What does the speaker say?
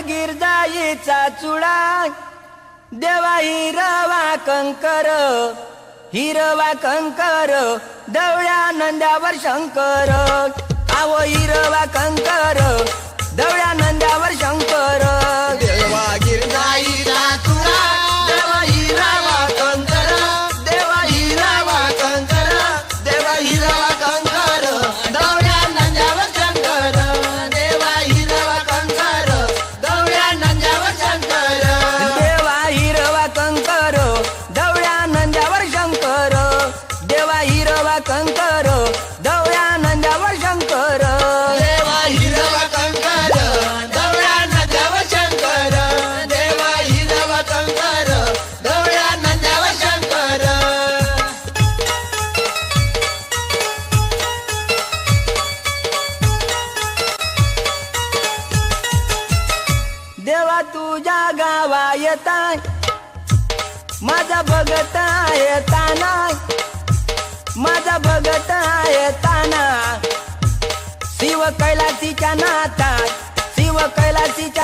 गिरजाईचा चुडा देवा हिरवा कंकर, हिरवा कंकर दवळ्या नंद्यावर शंकर, आवो हिरवा कंकर दवळ्या नंद्यावर शंकर. देवा गिरजाईचा चुडा देवा हिरवा कंकर, देवा हिरवा कंकर, देवा हिरवा कंकर दवळ्या नंद्यावर शंकर, देवा हिरवा कंकर दवळ्या नंद्यावर शंकर. देवा हिरवा कंकर दवळ्या नंद्यावर शंकर, देवा हिरवा कंकर दवळ्या नंद्यावर शंकर. देवा हिरवा कंकर दवळ्या नंद्यावर शंकर, देवा हिरवा कंकर दवळ्या नंद्यावर शंकर. देवा तुझ्या गावा येताय माझा भगत येताना, माझा भगत येताना शिव कैलासीच्या नातात, शिव कैलासीच्या